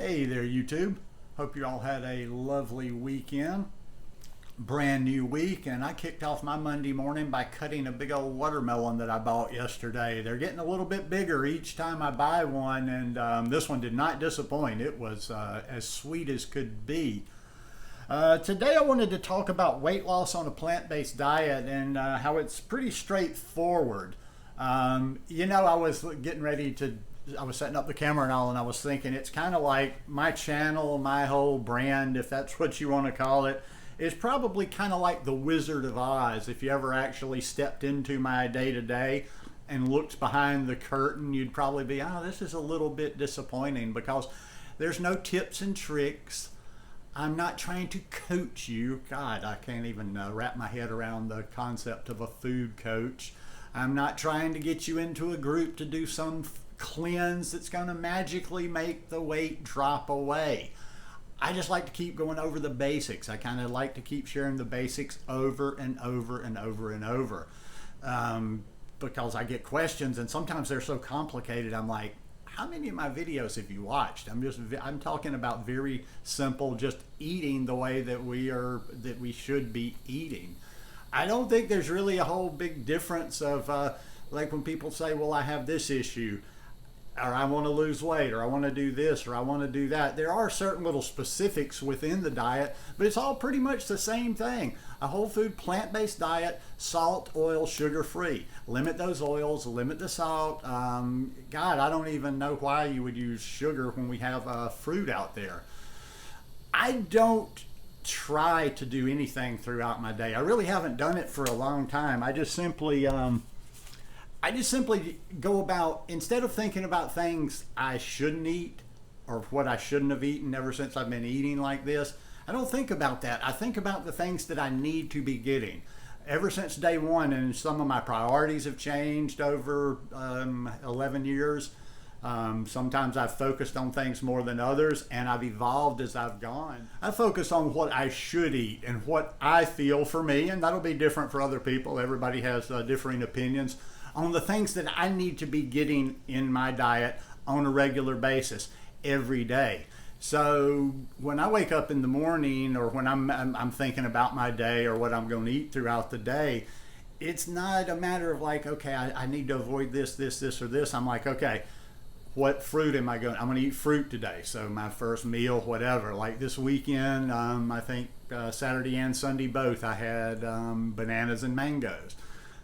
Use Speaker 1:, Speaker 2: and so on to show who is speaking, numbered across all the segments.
Speaker 1: Hey there, YouTube. Hope you all had a lovely weekend. Brand new week, and I kicked off my Monday morning by cutting a big old watermelon that I bought yesterday. They're getting a little bit bigger each time I buy one, and this one did not disappoint. It was as sweet as could be. Today I wanted to talk about weight loss on a plant-based diet and how it's pretty straightforward. I was getting ready to I was setting up the camera and all, and I was thinking it's kind of like my channel, my whole brand, if that's what you want to call it, is probably kind of like the Wizard of Oz. If you ever actually stepped into my day-to-day and looked behind the curtain, you'd probably be, oh, this is a little bit disappointing because there's no tips and tricks. I'm not trying to coach you. God, I can't even wrap my head around the concept of a food coach. I'm not trying to get you into a group to do some cleanse that's going to magically make the weight drop away. I just like to keep going over the basics. I kind of like to keep sharing the basics over and over and over and over because I get questions, and sometimes they're so complicated. I'm like, how many of my videos have you watched? I'm talking about very simple, just eating the way that we should be eating. I don't think there's really a whole big difference of like when people say, well, I have this issue, or I want to lose weight, or I want to do this, or I want to do that. There are certain little specifics within the diet, but it's all pretty much the same thing. A whole food plant-based diet, salt, oil, sugar-free. Limit those oils, limit the salt. God, I don't even know why you would use sugar when we have fruit out there. I don't try to do anything throughout my day. I really haven't done it for a long time. I just simply go about, instead of thinking about things I shouldn't eat or what I shouldn't have eaten ever since I've been eating like this, I don't think about that. I think about the things that I need to be getting. Ever since day one, and some of my priorities have changed over 11 years. Sometimes I've focused on things more than others, and I've evolved as I've gone. I focus on what I should eat and what I feel for me, and that'll be different for other people. Everybody has differing opinions on the things that I need to be getting in my diet on a regular basis every day. So when I wake up in the morning, or when I'm thinking about my day or what I'm going to eat throughout the day, it's not a matter of like, okay, I need to avoid this, or this. I'm like, okay, what fruit am I going? I'm going to eat fruit today. So my first meal, whatever. Like this weekend, I think Saturday and Sunday both, I had bananas and mangoes.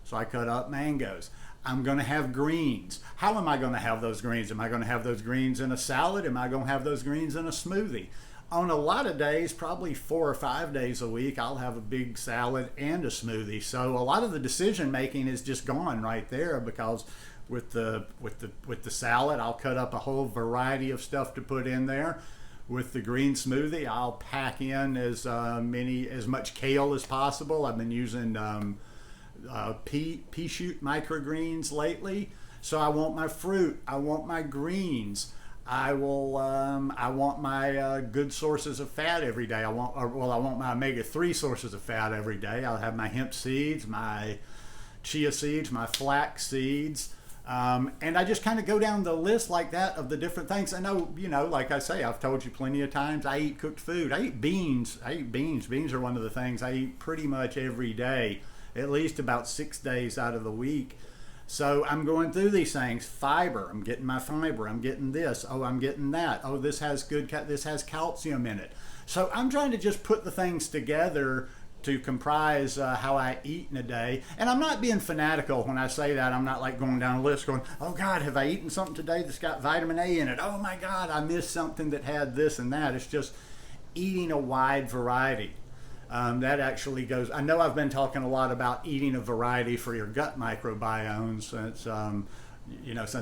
Speaker 1: So I cut up mangoes. I'm going to have greens. How am I going to have those greens? Am I going to have those greens in a salad? Am I going to have those greens in a smoothie? On a lot of days, probably 4 or 5 days a week, I'll have a big salad and a smoothie. So a lot of the decision making is just gone right there, because with the salad, I'll cut up a whole variety of stuff to put in there. With the green smoothie, I'll pack in as much kale as possible. I've been using pea shoot microgreens lately. So I want my fruit, I want my greens, I want my good sources of fat every day. I want my omega-3 sources of fat every day. I'll have my hemp seeds, my chia seeds, my flax seeds. And I just kind of go down the list like that of the different things. I know, like I say, I've told you plenty of times, I eat cooked food. I eat beans. Beans are one of the things I eat pretty much every day, at least about 6 days out of the week. So I'm going through these things. Fiber, I'm getting my fiber. I'm getting this. Oh, I'm getting that. Oh, this has calcium in it. So I'm trying to just put the things together to comprise how I eat in a day. And I'm not being fanatical when I say that. I'm not like going down a list going, oh God, have I eaten something today that's got vitamin A in it? Oh my God, I missed something that had this and that. It's just eating a wide variety. That actually goes, I know I've been talking a lot about eating a variety for your gut microbiome since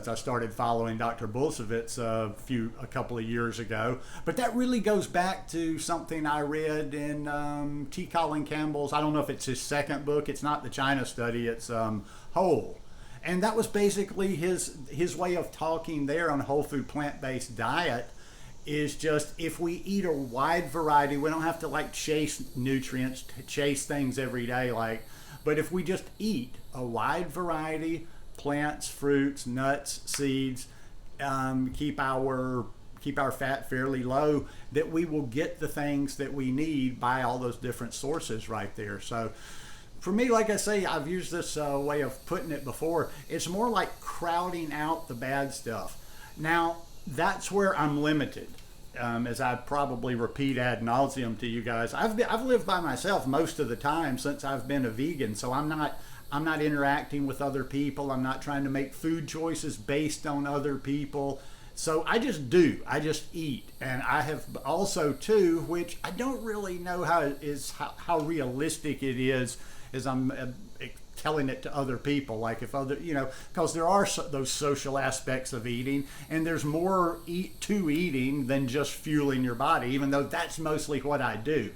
Speaker 1: I started following Dr. Bulsiewicz a couple of years ago. But that really goes back to something I read in T. Colin Campbell's, I don't know if it's his second book, it's not the China study, it's Whole. And that was basically his way of talking there on a whole food plant-based diet. Is just, if we eat a wide variety, we don't have to like chase nutrients, chase things every day, but if we just eat a wide variety, plants, fruits, nuts, seeds, keep our keep our fat fairly low, that we will get the things that we need by all those different sources right there. So for me, like I say, I've used this way of putting it before. It's more like crowding out the bad stuff. Now, that's where I'm limited. As I probably repeat ad nauseum to you guys, I've lived by myself most of the time since I've been a vegan. So I'm not interacting with other people. I'm not trying to make food choices based on other people. So I just do. I just eat. And I have also too, which I don't really know how realistic it is as I'm telling it to other people, like if other, because there are those social aspects of eating, and there's more to eating than just fueling your body, even though that's mostly what I do.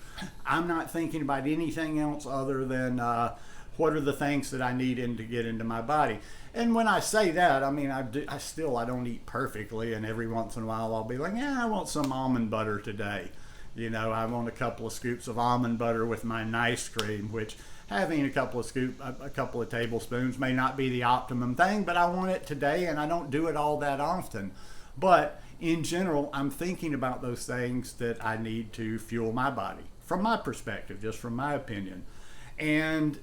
Speaker 1: I'm not thinking about anything else other than what are the things that I need to get into my body. And when I say that, I mean, I don't eat perfectly, and every once in a while I'll be like, I want some almond butter today. I want a couple of scoops of almond butter with my nice cream, which having a couple of tablespoons may not be the optimum thing, but I want it today, and I don't do it all that often. But in general, I'm thinking about those things that I need to fuel my body, from my perspective, just from my opinion. And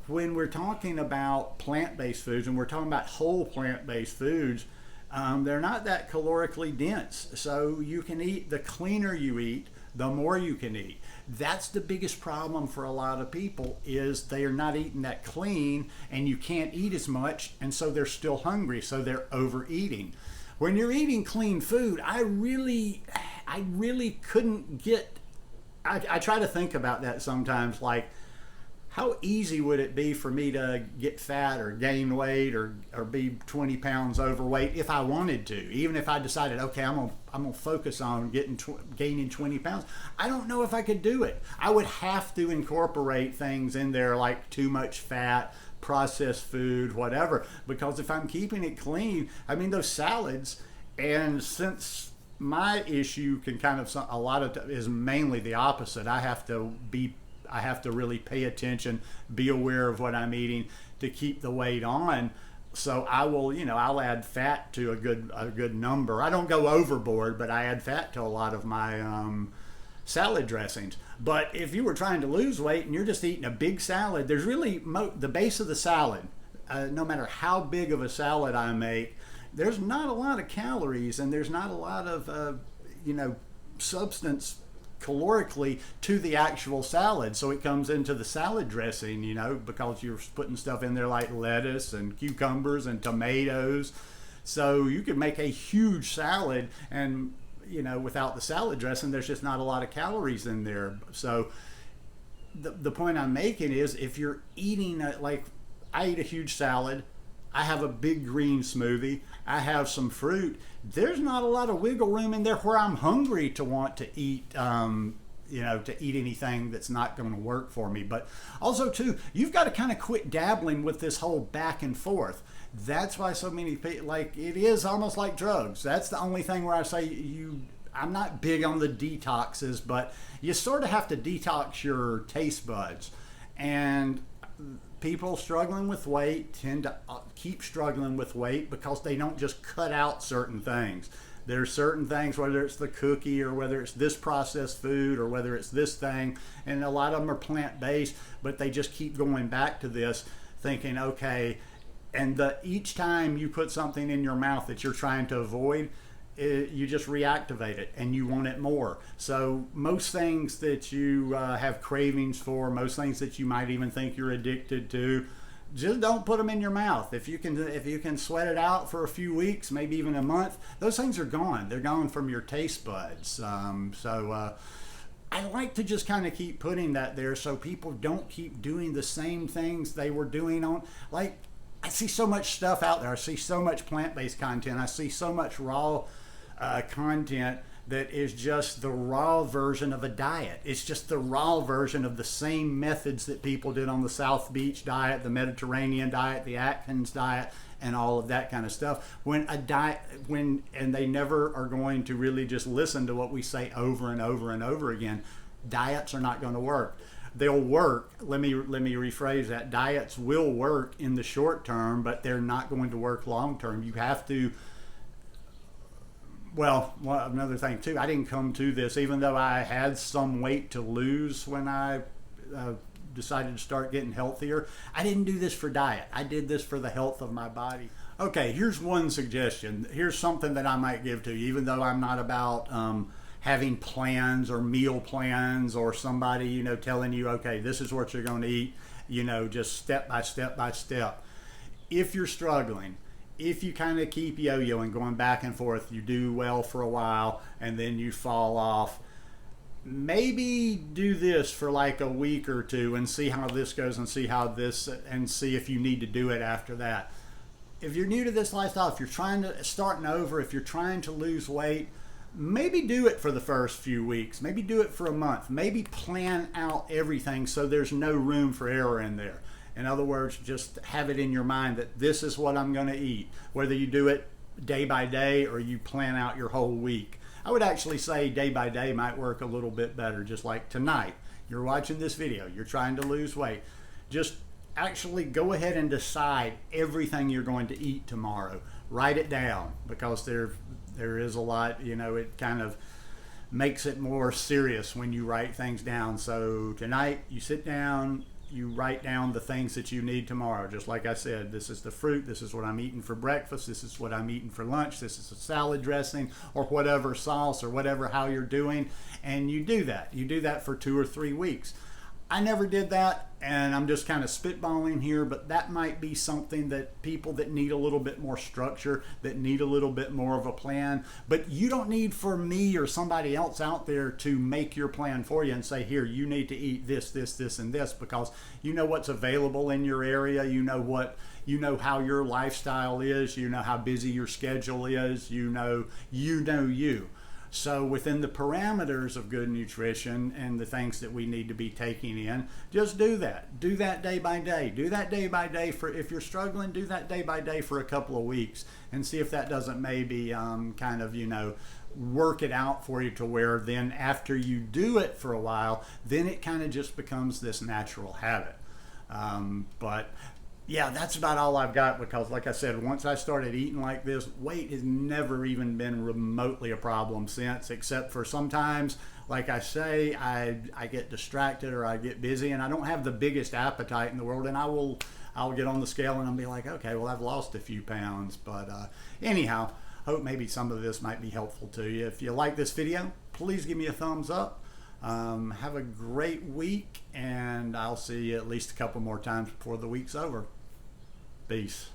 Speaker 1: when we're talking about plant-based foods, and we're talking about whole plant-based foods, they're not that calorically dense. So you can eat, the cleaner you eat, the more you can eat. That's the biggest problem for a lot of people, is they are not eating that clean, and you can't eat as much, and so they're still hungry, so they're overeating. When you're eating clean food, I really couldn't get, I try to think about that sometimes, like, how easy would it be for me to get fat or gain weight or be 20 pounds overweight if I wanted to? Even if I decided, okay, I'm gonna focus on gaining 20 pounds. I don't know if I could do it. I would have to incorporate things in there like too much fat, processed food, whatever. Because if I'm keeping it clean, I mean, those salads, and since my issue can kind of, a lot of is mainly the opposite. I have to really pay attention, be aware of what I'm eating to keep the weight on. So I will, I'll add fat to a good number. I don't go overboard, but I add fat to a lot of my salad dressings. But if you were trying to lose weight and you're just eating a big salad, there's really the base of the salad, no matter how big of a salad I make, there's not a lot of calories, and there's not a lot of, substance calorically to the actual salad. So it comes into the salad dressing, because you're putting stuff in there like lettuce and cucumbers and tomatoes. So you could make a huge salad, and without the salad dressing, there's just not a lot of calories in there. So the point I'm making is, if you're eating like I eat a huge salad, I have a big green smoothie, I have some fruit, there's not a lot of wiggle room in there where I'm hungry to want to eat, to eat anything that's not going to work for me. But also too, you've got to kind of quit dabbling with this whole back and forth. That's why so many people, like, it is almost like drugs. That's the only thing where I say I'm not big on the detoxes, but you sort of have to detox your taste buds. And people struggling with weight tend to keep struggling with weight because they don't just cut out certain things. There's certain things, whether it's the cookie or whether it's this processed food or whether it's this thing, and a lot of them are plant-based, but they just keep going back to this thinking, okay, and each time you put something in your mouth that you're trying to avoid, you just reactivate it and you want it more. So most things that you have cravings for, most things that you might even think you're addicted to, just don't put them in your mouth. If you can sweat it out for a few weeks, maybe even a month, those things are gone. They're gone from your taste buds. I like to just kind of keep putting that there so people don't keep doing the same things they were doing on, like, I see so much stuff out there. I see so much plant-based content. I see so much raw content that is just the raw version of a diet. It's just the raw version of the same methods that people did on the South Beach diet, the Mediterranean diet, the Atkins diet, and all of that kind of stuff. And they never are going to really just listen to what we say over and over and over again. Diets are not going to work. They'll work. Let me rephrase that. Diets will work in the short term, but they're not going to work long term. You have to Another thing too, I didn't come to this, even though I had some weight to lose when I decided to start getting healthier. I didn't do this for diet. I did this for the health of my body. Okay, here's one suggestion. Here's something that I might give to you, even though I'm not about having plans or meal plans or somebody, telling you, okay, this is what you're going to eat, just step by step by step. If you're struggling, if you kind of keep yo-yoing, going back and forth, you do well for a while and then you fall off, maybe do this for like a week or two and see how this goes and see if you need to do it after that. If you're new to this lifestyle, if you're starting over, if you're trying to lose weight, maybe do it for the first few weeks. Maybe do it for a month. Maybe plan out everything so there's no room for error in there. In other words, just have it in your mind that this is what I'm going to eat. Whether you do it day by day or you plan out your whole week. I would actually say day by day might work a little bit better. Just like tonight, you're watching this video, you're trying to lose weight. Just actually go ahead and decide everything you're going to eat tomorrow. Write it down, because there is a lot, it kind of makes it more serious when you write things down. So tonight you sit down, you write down the things that you need tomorrow. Just like I said, this is the fruit, this is what I'm eating for breakfast, this is what I'm eating for lunch, this is a salad dressing or whatever sauce or whatever, how you're doing. And you do that. You do that for 2 or 3 weeks. I never did that, and I'm just kind of spitballing here, but that might be something that people that need a little bit more structure, that need a little bit more of a plan. But you don't need for me or somebody else out there to make your plan for you and say, here, you need to eat this, this, this, and this, because you know what's available in your area. You know how your lifestyle is. You know how busy your schedule is. You know you. So within the parameters of good nutrition and the things that we need to be taking in, just do that. Do that day by day. Do that day by day if you're struggling, do that day by day for a couple of weeks and see if that doesn't maybe work it out for you to where then after you do it for a while, then it kind of just becomes this natural habit. But yeah, that's about all I've got, because like I said, once I started eating like this, weight has never even been remotely a problem since, except for sometimes, like I say, I get distracted or I get busy and I don't have the biggest appetite in the world, and I'll get on the scale and I'll be like, okay, well, I've lost a few pounds. But anyhow, hope maybe some of this might be helpful to you. If you like this video, please give me a thumbs up. Have a great week, and I'll see you at least a couple more times before the week's over. Peace.